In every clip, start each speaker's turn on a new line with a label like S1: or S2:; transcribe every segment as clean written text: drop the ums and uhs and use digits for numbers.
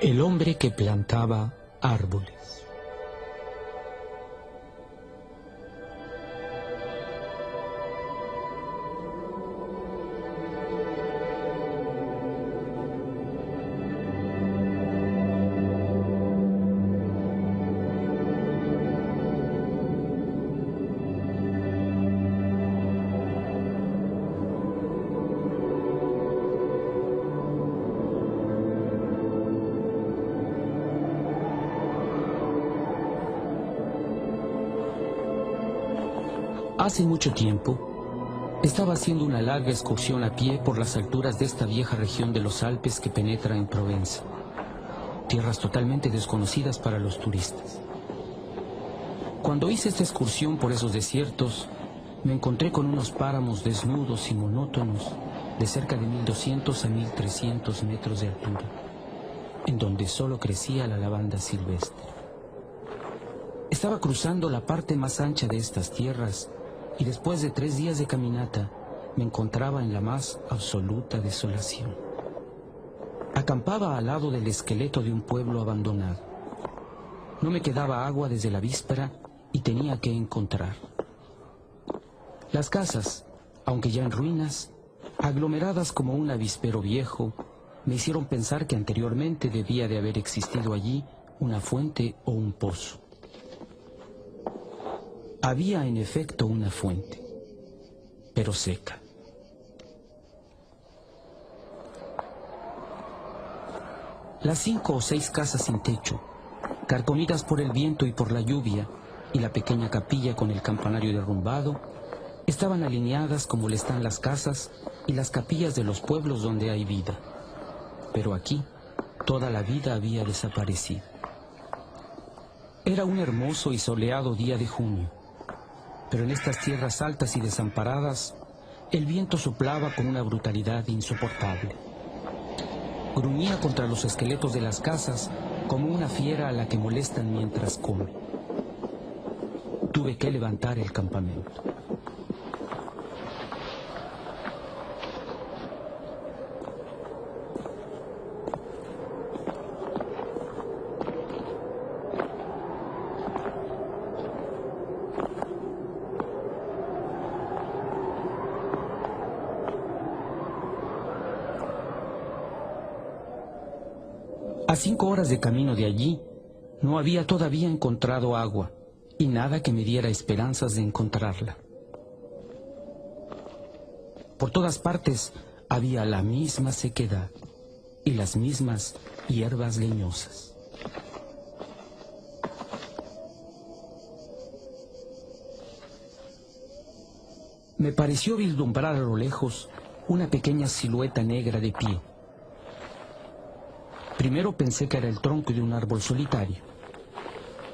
S1: El hombre que plantaba árboles. Hace mucho tiempo, estaba haciendo una larga excursión a pie por las alturas de esta vieja región de los Alpes que penetra en Provenza, tierras totalmente desconocidas para los turistas. Cuando hice esta excursión por esos desiertos, me encontré con unos páramos desnudos y monótonos de cerca de 1200 a 1300 metros de altura, en donde solo crecía la lavanda silvestre. Estaba cruzando la parte más ancha de estas tierras y después de 3 días de caminata me encontraba en la más absoluta desolación. Acampaba al lado del esqueleto de un pueblo abandonado. No me quedaba agua desde la víspera y tenía que encontrar. Las casas, aunque ya en ruinas, aglomeradas como un avispero viejo, me hicieron pensar que anteriormente debía de haber existido allí una fuente o un pozo. Había en efecto una fuente, pero seca. Las 5 o 6 casas sin techo, carcomidas por el viento y por la lluvia, y la pequeña capilla con el campanario derrumbado, estaban alineadas como le están las casas y las capillas de los pueblos donde hay vida. Pero aquí, toda la vida había desaparecido. Era un hermoso y soleado día de junio. Pero en estas tierras altas y desamparadas, el viento soplaba con una brutalidad insoportable. Gruñía contra los esqueletos de las casas como una fiera a la que molestan mientras come. Tuve que levantar el campamento. A 5 horas de camino de allí, no había todavía encontrado agua y nada que me diera esperanzas de encontrarla. Por todas partes había la misma sequedad y las mismas hierbas leñosas. Me pareció vislumbrar a lo lejos una pequeña silueta negra de pie. Primero pensé que era el tronco de un árbol solitario.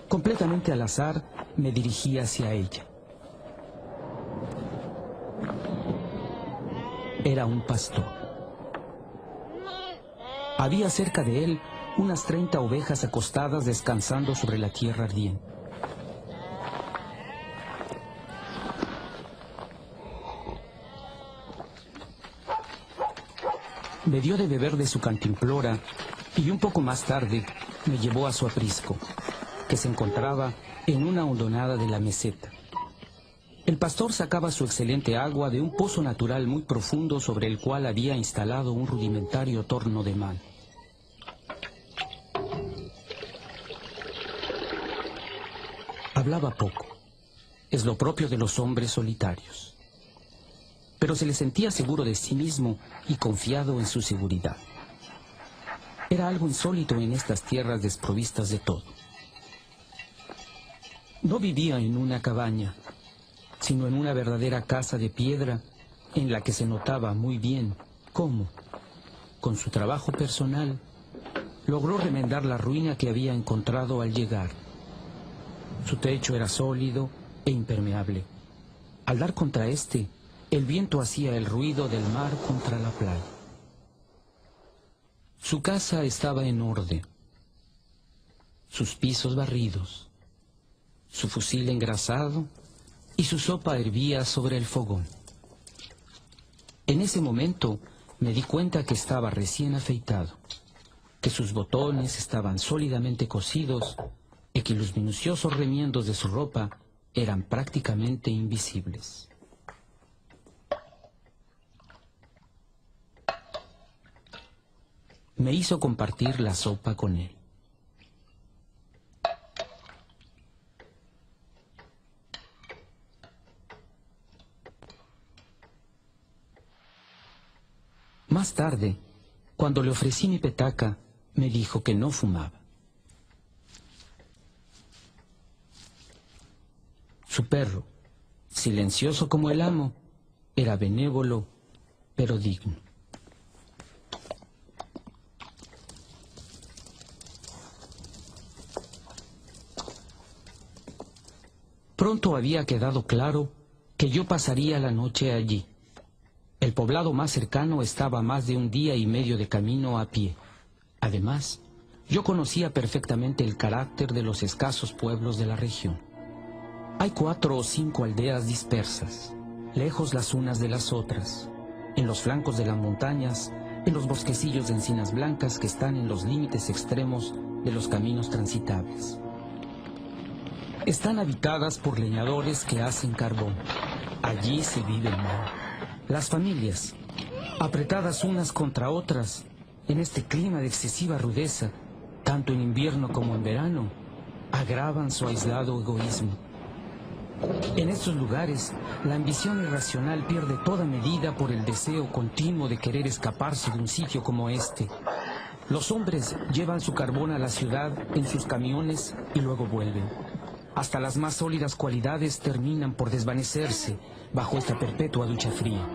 S1: Completamente al azar, me dirigí hacia ella. Era un pastor. Había cerca de él unas 30 ovejas acostadas descansando sobre la tierra ardiente. Me dio de beber de su cantimplora y un poco más tarde me llevó a su aprisco, que se encontraba en una hondonada de la meseta. El pastor sacaba su excelente agua de un pozo natural muy profundo sobre el cual había instalado un rudimentario torno de mano. Hablaba poco, es lo propio de los hombres solitarios, pero se le sentía seguro de sí mismo y confiado en su seguridad. Era algo insólito en estas tierras desprovistas de todo. No vivía en una cabaña, sino en una verdadera casa de piedra en la que se notaba muy bien cómo, con su trabajo personal, logró remendar la ruina que había encontrado al llegar. Su techo era sólido e impermeable. Al dar contra este, el viento hacía el ruido del mar contra la playa. Su casa estaba en orden, sus pisos barridos, su fusil engrasado y su sopa hervía sobre el fogón. En ese momento me di cuenta que estaba recién afeitado. que sus botones estaban sólidamente cosidos y que los minuciosos remiendos de su ropa eran prácticamente invisibles. Me hizo compartir la sopa con él. Más tarde, cuando le ofrecí mi petaca, me dijo que no fumaba. Su perro, silencioso como el amo, era benévolo, pero digno. Pronto había quedado claro que yo pasaría la noche allí. El poblado más cercano estaba a más de un día y medio de camino a pie. Además, yo conocía perfectamente el carácter de los escasos pueblos de la región. Hay 4 o 5 aldeas dispersas, lejos las unas de las otras, en los flancos de las montañas, en los bosquecillos de encinas blancas que están en los límites extremos de los caminos transitables. Están habitadas por leñadores que hacen carbón. Allí se vive mal. Las familias, apretadas unas contra otras, en este clima de excesiva rudeza, tanto en invierno como en verano, agravan su aislado egoísmo. En estos lugares, la ambición irracional pierde toda medida por el deseo continuo de querer escaparse de un sitio como este. Los hombres llevan su carbón a la ciudad en sus camiones y luego vuelven. Hasta las más sólidas cualidades terminan por desvanecerse bajo esta perpetua ducha fría.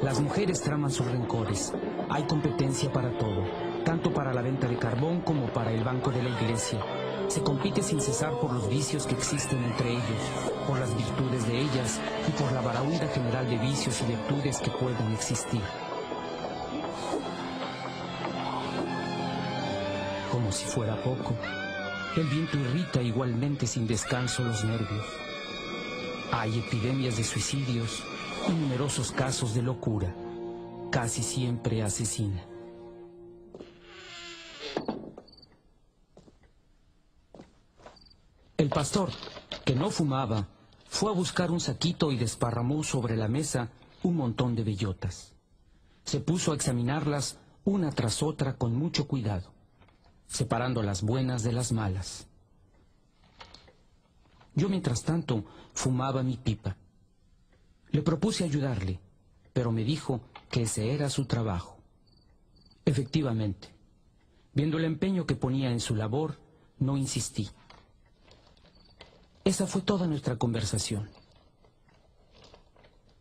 S1: Las mujeres traman sus rencores. Hay competencia para todo, tanto para la venta de carbón como para el banco de la iglesia. Se compite sin cesar por los vicios que existen entre ellos, por las virtudes de ellas y por la baraúnda general de vicios y virtudes que puedan existir. Como si fuera poco, el viento irrita igualmente sin descanso los nervios. Hay epidemias de suicidios y numerosos casos de locura, casi siempre asesina. El pastor, que no fumaba, fue a buscar un saquito y desparramó sobre la mesa un montón de bellotas. Se puso a examinarlas una tras otra con mucho cuidado, separando las buenas de las malas. Yo, mientras tanto, fumaba mi pipa. Le propuse ayudarle, pero me dijo que ese era su trabajo. Efectivamente, viendo el empeño que ponía en su labor, no insistí. Esa fue toda nuestra conversación.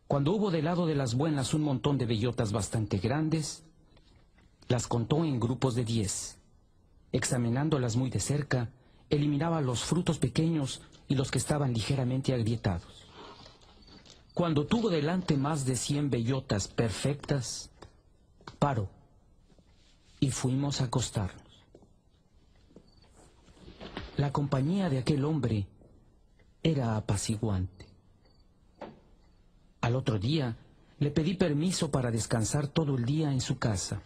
S1: Cuando hubo del lado de las buenas un montón de bellotas bastante grandes, las contó en grupos de 10. Examinándolas muy de cerca, eliminaba los frutos pequeños y los que estaban ligeramente agrietados. Cuando tuvo delante más de 100 bellotas perfectas, paró y fuimos a acostarnos. La compañía de aquel hombre era apaciguante. Al otro día le pedí permiso para descansar todo el día en su casa.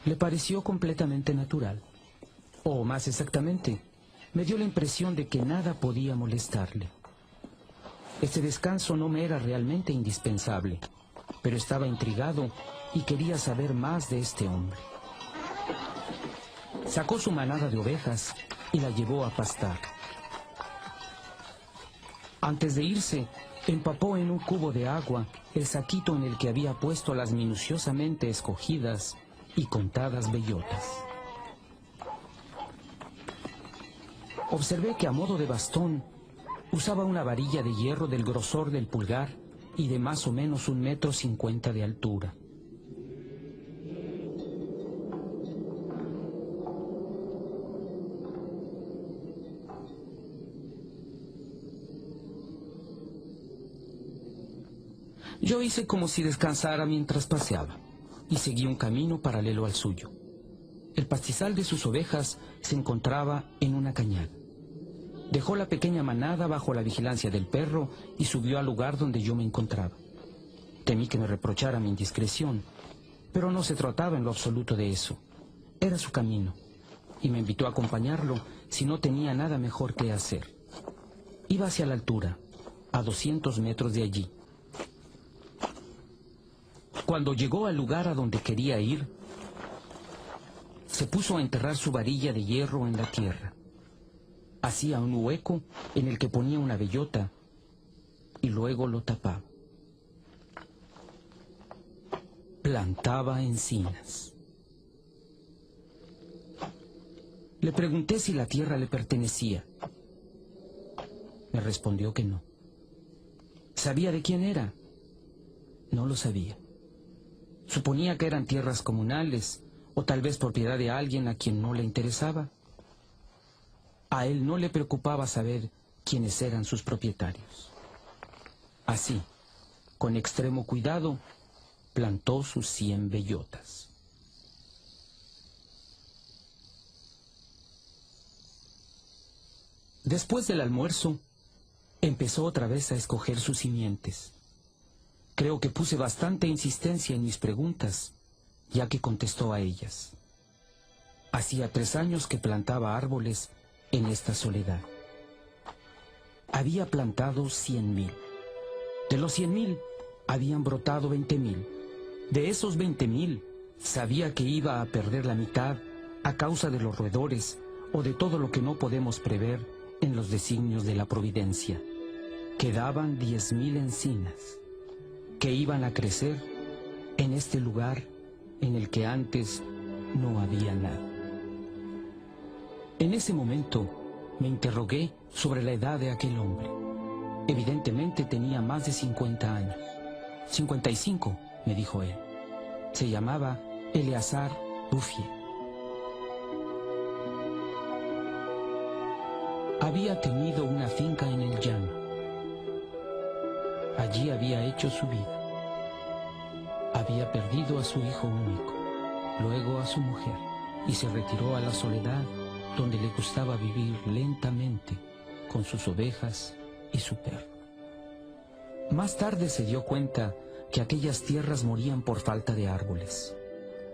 S1: Le pareció completamente natural, o más exactamente, me dio la impresión de que nada podía molestarle. Este descanso no me era realmente indispensable, pero estaba intrigado y quería saber más de este hombre. Sacó su manada de ovejas y la llevó a pastar. Antes de irse, empapó en un cubo de agua el saquito en el que había puesto las minuciosamente escogidas y contadas bellotas. Observé que a modo de bastón usaba una varilla de hierro del grosor del pulgar y de más o menos 1,50 m de altura. Yo hice como si descansara mientras paseaba y seguí un camino paralelo al suyo. El pastizal de sus ovejas se encontraba en una cañada. Dejó la pequeña manada bajo la vigilancia del perro y subió al lugar donde yo me encontraba. Temí que me reprochara mi indiscreción, pero no se trataba en lo absoluto de eso. Era su camino, y me invitó a acompañarlo si no tenía nada mejor que hacer. Iba hacia la altura, a 200 metros de allí. Cuando llegó al lugar a donde quería ir, se puso a enterrar su varilla de hierro en la tierra. Hacía un hueco en el que ponía una bellota y luego lo tapaba. Plantaba encinas. Le pregunté si la tierra le pertenecía. Me respondió que no. ¿Sabía de quién era? No lo sabía. Suponía que eran tierras comunales o tal vez propiedad de alguien a quien no le interesaba. A él no le preocupaba saber quiénes eran sus propietarios. Así, con extremo cuidado, plantó sus 100 bellotas. Después del almuerzo, empezó otra vez a escoger sus simientes. Creo que puse bastante insistencia en mis preguntas, ya que contestó a ellas. Hacía 3 años que plantaba árboles en esta soledad. Había plantado 100.000. De los 100.000, habían brotado 20.000. De esos 20.000, sabía que iba a perder la mitad a causa de los roedores o de todo lo que no podemos prever en los designios de la providencia. Quedaban 10.000 encinas que iban a crecer en este lugar en el que antes no había nada. En ese momento me interrogué sobre la edad de aquel hombre. Evidentemente tenía más de 50 años. 55, me dijo él. Se llamaba Eleazar Rufie. Había tenido una finca en el llano. Allí había hecho su vida. Había perdido a su hijo único, luego a su mujer, y se retiró a la soledad donde le gustaba vivir lentamente con sus ovejas y su perro. Más tarde se dio cuenta que aquellas tierras morían por falta de árboles.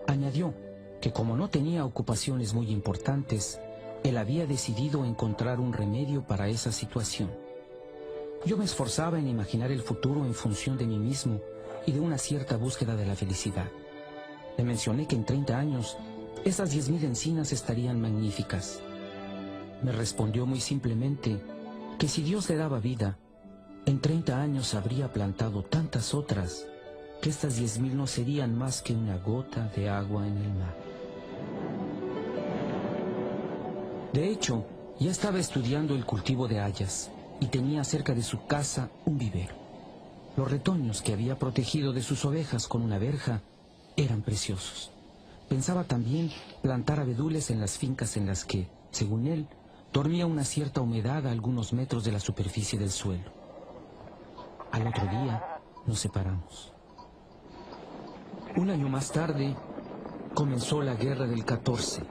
S1: Añadió que como no tenía ocupaciones muy importantes, él había decidido encontrar un remedio para esa situación. Yo me esforzaba en imaginar el futuro en función de mí mismo y de una cierta búsqueda de la felicidad. Le mencioné que en 30 años esas 10.000 encinas estarían magníficas. Me respondió muy simplemente que si Dios le daba vida, en 30 años habría plantado tantas otras que estas 10.000 no serían más que una gota de agua en el mar. De hecho, ya estaba estudiando el cultivo de hayas y tenía cerca de su casa un vivero. Los retoños que había protegido de sus ovejas con una verja eran preciosos. Pensaba también plantar abedules en las fincas en las que, según él, dormía una cierta humedad a algunos metros de la superficie del suelo. Al otro día nos separamos. Un año más tarde comenzó la guerra del 14,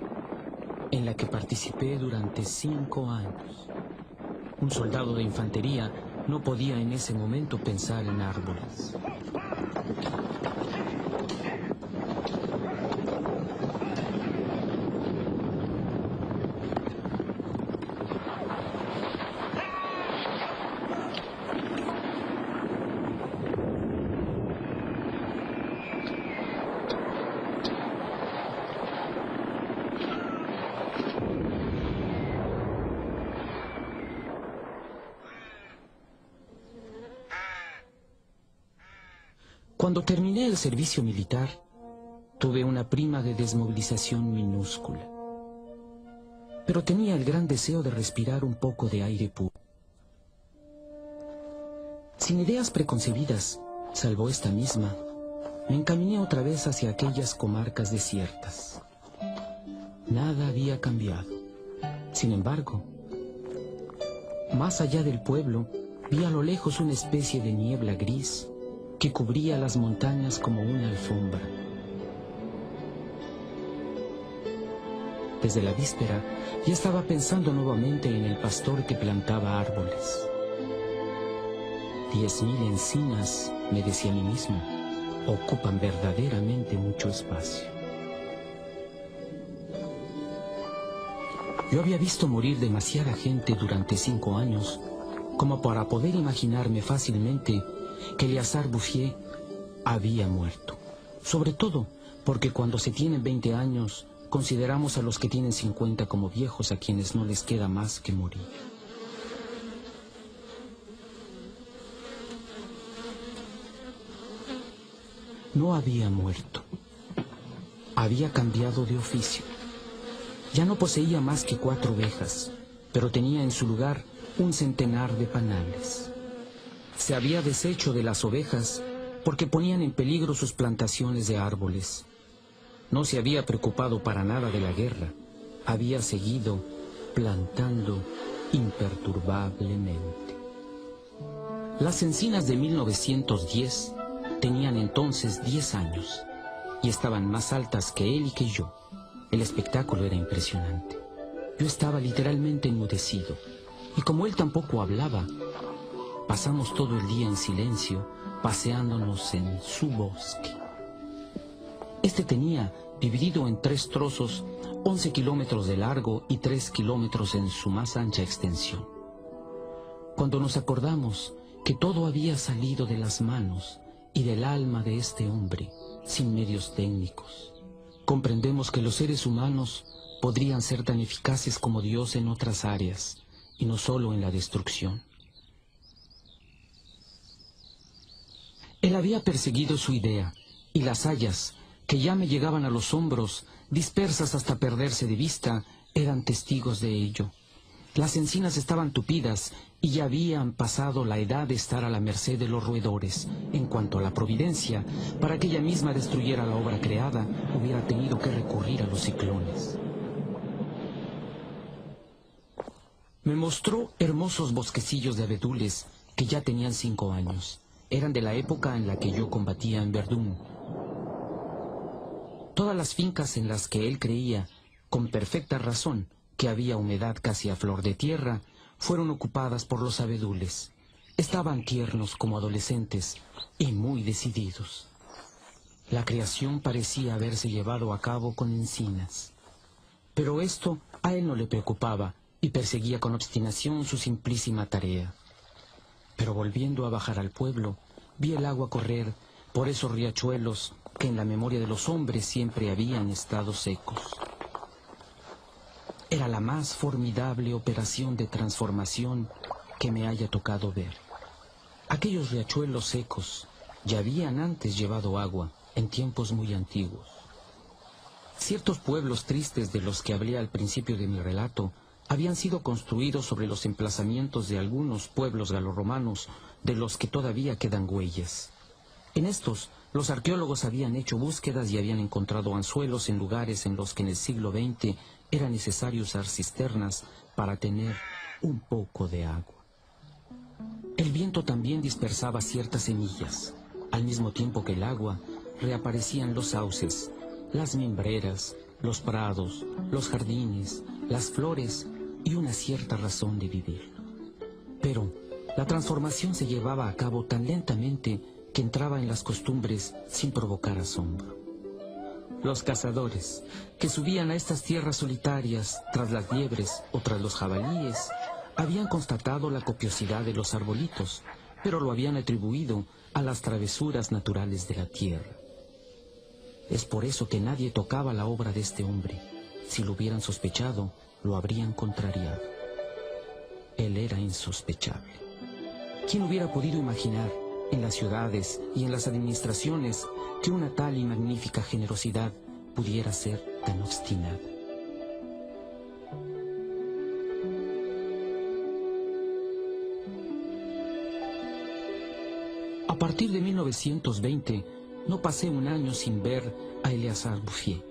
S1: en la que participé durante 5 años. Un soldado de infantería no podía en ese momento pensar en árboles. Cuando terminé el servicio militar, tuve una prima de desmovilización minúscula. Pero tenía el gran deseo de respirar un poco de aire puro. Sin ideas preconcebidas, salvo esta misma, me encaminé otra vez hacia aquellas comarcas desiertas. Nada había cambiado. Sin embargo, más allá del pueblo, vi a lo lejos una especie de niebla gris que cubría las montañas como una alfombra. Desde la víspera ya estaba pensando nuevamente en el pastor que plantaba árboles. 10.000 encinas, me decía a mí mismo, ocupan verdaderamente mucho espacio. Yo había visto morir demasiada gente durante 5 años como para poder imaginarme fácilmente que Eleazar Bouffier había muerto. Sobre todo porque cuando se tienen 20 años, consideramos a los que tienen 50 como viejos a quienes no les queda más que morir. No había muerto. Había cambiado de oficio. Ya no poseía más que 4 ovejas, pero tenía en su lugar un centenar de panales. Se había deshecho de las ovejas porque ponían en peligro sus plantaciones de árboles. No se había preocupado para nada de la guerra. Había seguido plantando imperturbablemente. Las encinas de 1910 tenían entonces 10 años y estaban más altas que él y que yo. El espectáculo era impresionante. Yo estaba literalmente enmudecido, y como él tampoco hablaba, pasamos todo el día en silencio, paseándonos en su bosque. Este tenía, dividido en 3 trozos, 11 kilómetros de largo y 3 kilómetros en su más ancha extensión. Cuando nos acordamos que todo había salido de las manos y del alma de este hombre, sin medios técnicos, comprendemos que los seres humanos podrían ser tan eficaces como Dios en otras áreas, y no solo en la destrucción. Él había perseguido su idea, y las hayas, que ya me llegaban a los hombros, dispersas hasta perderse de vista, eran testigos de ello. Las encinas estaban tupidas y ya habían pasado la edad de estar a la merced de los roedores. En cuanto a la providencia, para que ella misma destruyera la obra creada, hubiera tenido que recurrir a los ciclones. Me mostró hermosos bosquecillos de abedules que ya tenían 5 años. Eran de la época en la que yo combatía en Verdún. Todas las fincas en las que él creía, con perfecta razón, que había humedad casi a flor de tierra, fueron ocupadas por los abedules. Estaban tiernos como adolescentes y muy decididos. La creación parecía haberse llevado a cabo con encinas. Pero esto a él no le preocupaba y perseguía con obstinación su simplísima tarea. Pero volviendo a bajar al pueblo, vi el agua correr por esos riachuelos que en la memoria de los hombres siempre habían estado secos. Era la más formidable operación de transformación que me haya tocado ver. Aquellos riachuelos secos ya habían antes llevado agua en tiempos muy antiguos. Ciertos pueblos tristes de los que hablé al principio de mi relato habían sido construidos sobre los emplazamientos de algunos pueblos galorromanos de los que todavía quedan huellas. En estos, los arqueólogos habían hecho búsquedas y habían encontrado anzuelos en lugares en los que en el siglo XX era necesario usar cisternas para tener un poco de agua. El viento también dispersaba ciertas semillas. Al mismo tiempo que el agua, reaparecían los sauces, las mimbreras, los prados, los jardines, las flores y una cierta razón de vivir. Pero la transformación se llevaba a cabo tan lentamente que entraba en las costumbres sin provocar asombro. Los cazadores, que subían a estas tierras solitarias tras las liebres o tras los jabalíes, habían constatado la copiosidad de los arbolitos, pero lo habían atribuido a las travesuras naturales de la tierra. Es por eso que nadie tocaba la obra de este hombre. Si lo hubieran sospechado, lo habrían contrariado. Él era insospechable. ¿Quién hubiera podido imaginar, en las ciudades y en las administraciones, que una tal y magnífica generosidad pudiera ser tan obstinada? A partir de 1920, no pasé un año sin ver a Eleazar Bouffier.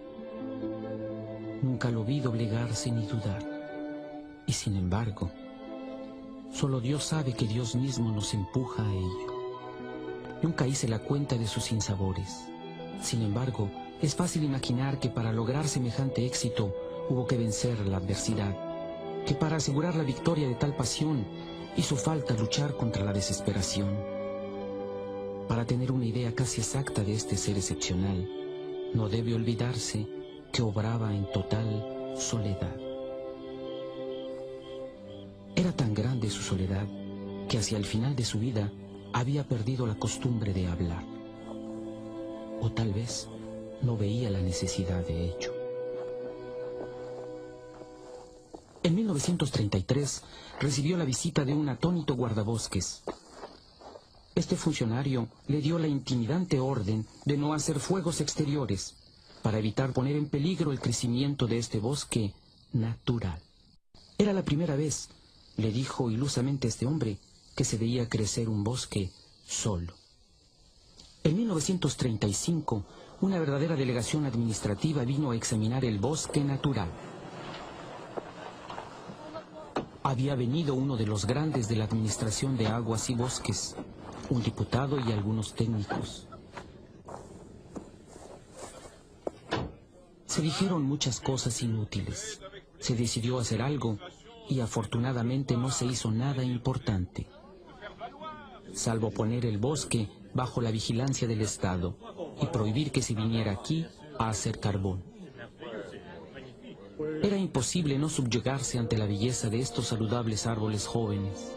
S1: Nunca lo vi doblegarse ni dudar. Y sin embargo, solo Dios sabe que Dios mismo nos empuja a ello. Nunca hice la cuenta de sus sinsabores. Sin embargo, es fácil imaginar que para lograr semejante éxito hubo que vencer la adversidad, que para asegurar la victoria de tal pasión hizo falta luchar contra la desesperación. Para tener una idea casi exacta de este ser excepcional, no debe olvidarse que obraba en total soledad. Era tan grande su soledad que hacia el final de su vida había perdido la costumbre de hablar. O tal vez no veía la necesidad de ello. En 1933 recibió la visita de un atónito guardabosques. Este funcionario le dio la intimidante orden de no hacer fuegos exteriores para evitar poner en peligro el crecimiento de este bosque natural. Era la primera vez, le dijo ilusamente este hombre, que se veía crecer un bosque solo. En 1935, una verdadera delegación administrativa vino a examinar el bosque natural. Había venido uno de los grandes de la Administración de Aguas y Bosques, un diputado y algunos técnicos. Se dijeron muchas cosas inútiles. Se decidió hacer algo y afortunadamente no se hizo nada importante, salvo poner el bosque bajo la vigilancia del Estado y prohibir que se viniera aquí a hacer carbón. Era imposible no subyugarse ante la belleza de estos saludables árboles jóvenes.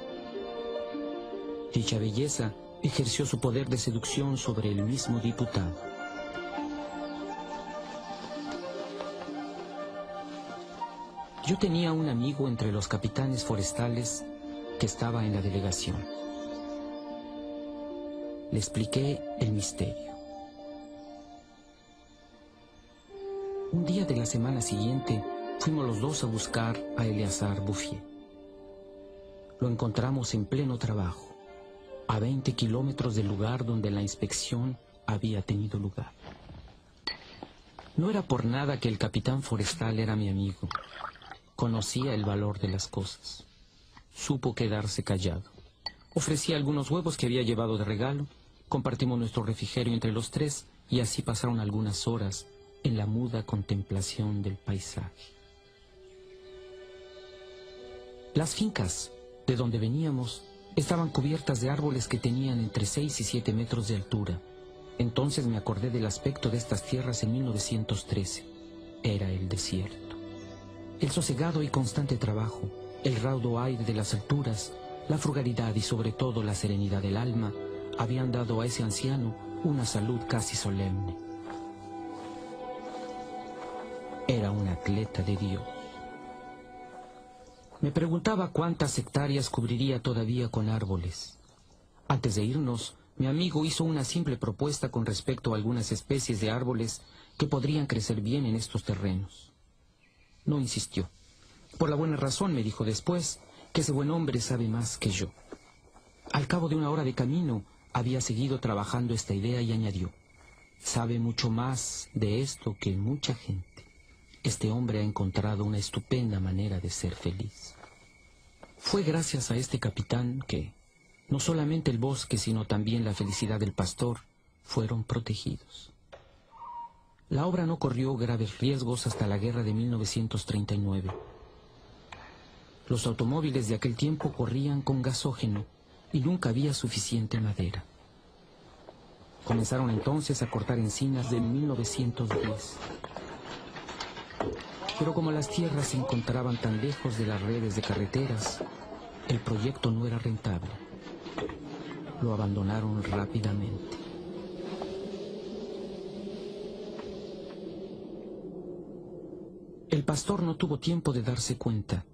S1: Dicha belleza ejerció su poder de seducción sobre el mismo diputado. Yo tenía un amigo entre los capitanes forestales que estaba en la delegación. Le expliqué el misterio. Un día de la semana siguiente fuimos los dos a buscar a Eleazar Bouffier. Lo encontramos en pleno trabajo, a 20 kilómetros del lugar donde la inspección había tenido lugar. No era por nada que el capitán forestal era mi amigo. Conocía el valor de las cosas. Supo quedarse callado. Ofrecí algunos huevos que había llevado de regalo. Compartimos nuestro refrigerio entre los tres y así pasaron algunas horas en la muda contemplación del paisaje. Las fincas de donde veníamos estaban cubiertas de árboles que tenían entre 6 y 7 metros de altura. Entonces me acordé del aspecto de estas tierras en 1913. Era el desierto. El sosegado y constante trabajo, el raudo aire de las alturas, la frugalidad y sobre todo la serenidad del alma habían dado a ese anciano una salud casi solemne. Era un atleta de Dios. Me preguntaba cuántas hectáreas cubriría todavía con árboles. Antes de irnos, mi amigo hizo una simple propuesta con respecto a algunas especies de árboles que podrían crecer bien en estos terrenos. No insistió. Por la buena razón, me dijo después, que ese buen hombre sabe más que yo. Al cabo de una hora de camino, había seguido trabajando esta idea y añadió: sabe mucho más de esto que mucha gente. Este hombre ha encontrado una estupenda manera de ser feliz. Fue gracias a este capitán que no solamente el bosque, sino también la felicidad del pastor fueron protegidos. La obra no corrió graves riesgos hasta la guerra de 1939. Los automóviles de aquel tiempo corrían con gasógeno y nunca había suficiente madera. Comenzaron entonces a cortar encinas de 1910. Pero como las tierras se encontraban tan lejos de las redes de carreteras, el proyecto no era rentable. Lo abandonaron rápidamente. El pastor no tuvo tiempo de darse cuenta.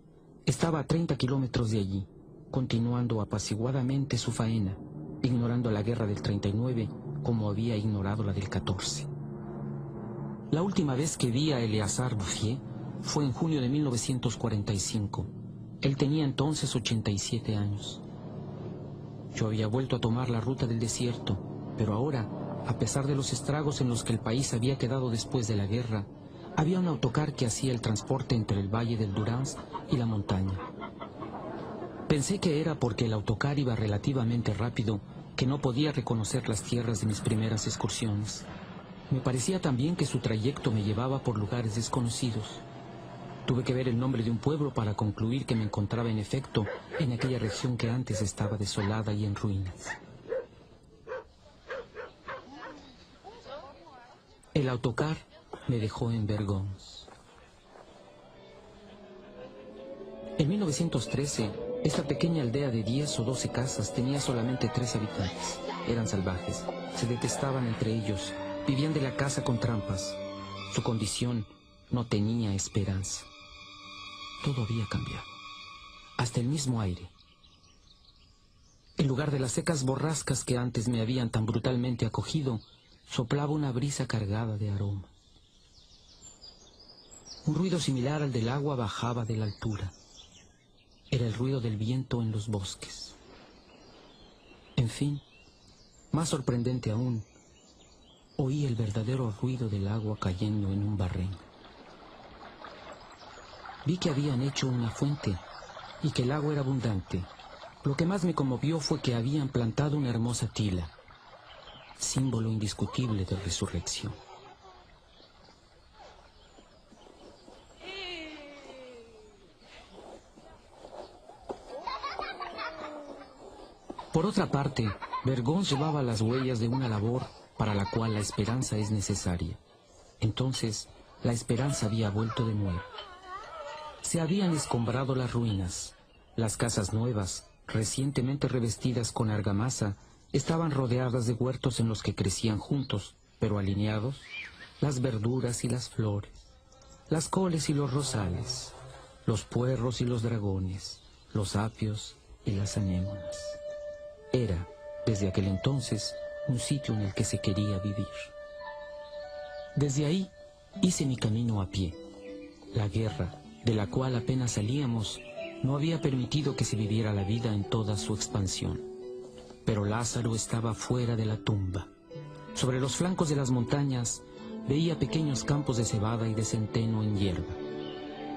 S1: Estaba a 30 kilómetros de allí, continuando apaciguadamente su faena, ignorando la guerra del 39 como había ignorado la del 14. La última vez que vi a Eleazar Bouffier fue en junio de 1945. Él tenía entonces 87 años. Yo había vuelto a tomar la ruta del desierto, pero ahora, a pesar de los estragos en los que el país había quedado después de la guerra, había un autocar que hacía el transporte entre el valle del Durance y la montaña. Pensé que era porque el autocar iba relativamente rápido que no podía reconocer las tierras de mis primeras excursiones. Me parecía también que su trayecto me llevaba por lugares desconocidos. Tuve que ver el nombre de un pueblo para concluir que me encontraba en efecto en aquella región que antes estaba desolada y en ruinas. El autocar me dejó en Vergons. En 1913 Esta pequeña aldea de 10 o 12 casas tenía solamente 3 habitantes. Eran salvajes, se detestaban entre ellos, vivían de la caza con trampas. Su condición no tenía esperanza. Todo había cambiado, hasta el mismo aire. En lugar de las secas borrascas que antes me habían tan brutalmente acogido, soplaba una brisa cargada de aroma. Un ruido similar al del agua bajaba de la altura. Era el ruido del viento en los bosques. En fin, más sorprendente aún, oí el verdadero ruido del agua cayendo en un barrén. Vi que habían hecho una fuente y que el agua era abundante. Lo que más me conmovió fue que habían plantado una hermosa tila, símbolo indiscutible de resurrección. Por otra parte, Bergón llevaba las huellas de una labor para la cual la esperanza es necesaria. Entonces, la esperanza había vuelto de nuevo. Se habían escombrado las ruinas. Las casas nuevas, recientemente revestidas con argamasa, estaban rodeadas de huertos en los que crecían juntos, pero alineados, las verduras y las flores, las coles y los rosales, los puerros y los dragones, los apios y las anémonas. Era, desde aquel entonces, un sitio en el que se quería vivir. Desde ahí hice mi camino a pie. La guerra, de la cual apenas salíamos, no había permitido que se viviera la vida en toda su expansión. Pero Lázaro estaba fuera de la tumba. Sobre los flancos de las montañas veía pequeños campos de cebada y de centeno en hierba.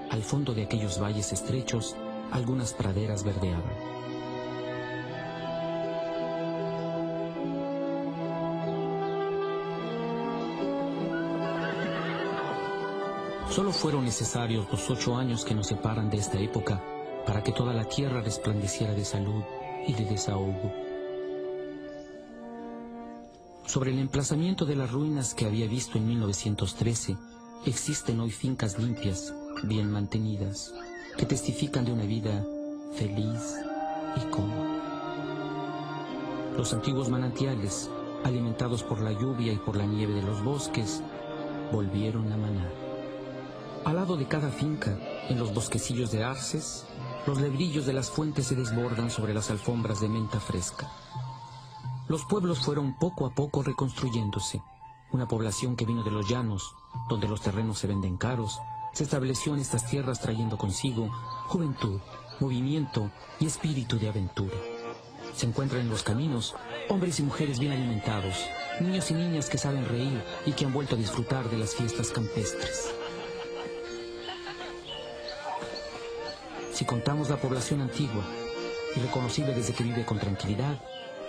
S1: Al fondo de aquellos valles estrechos, algunas praderas verdeaban. Solo fueron necesarios los 8 años que nos separan de esta época para que toda la tierra resplandeciera de salud y de desahogo. Sobre el emplazamiento de las ruinas que había visto en 1913, existen hoy fincas limpias, bien mantenidas, que testifican de una vida feliz y cómoda. Los antiguos manantiales, alimentados por la lluvia y por la nieve de los bosques, volvieron a manar. Al lado de cada finca, en los bosquecillos de arces, los lebrillos de las fuentes se desbordan sobre las alfombras de menta fresca. Los pueblos fueron poco a poco reconstruyéndose. Una población que vino de los llanos, donde los terrenos se venden caros, se estableció en estas tierras trayendo consigo juventud, movimiento y espíritu de aventura. Se encuentran en los caminos hombres y mujeres bien alimentados, niños y niñas que saben reír y que han vuelto a disfrutar de las fiestas campestres. Si contamos la población antigua, irreconocible desde que vive con tranquilidad,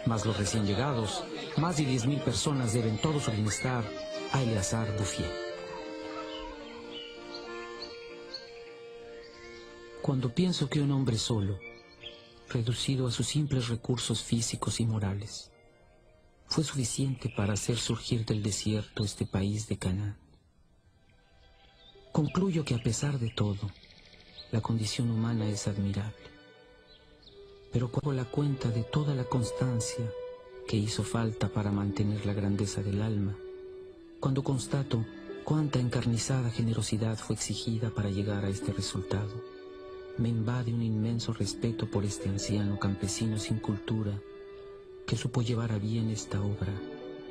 S1: más los recién llegados, más de 10.000 personas deben todo su bienestar a Eleazar Bouffier. Cuando pienso que un hombre solo, reducido a sus simples recursos físicos y morales, fue suficiente para hacer surgir del desierto este país de Canaán, concluyo que a pesar de todo, la condición humana es admirable. Pero cuando hago la cuenta de toda la constancia que hizo falta para mantener la grandeza del alma, cuando constato cuánta encarnizada generosidad fue exigida para llegar a este resultado, me invade un inmenso respeto por este anciano campesino sin cultura que supo llevar a bien esta obra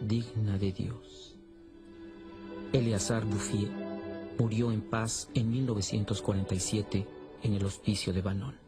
S1: digna de Dios. Eleazar Bouffier murió en paz en 1947 en el hospicio de Banón.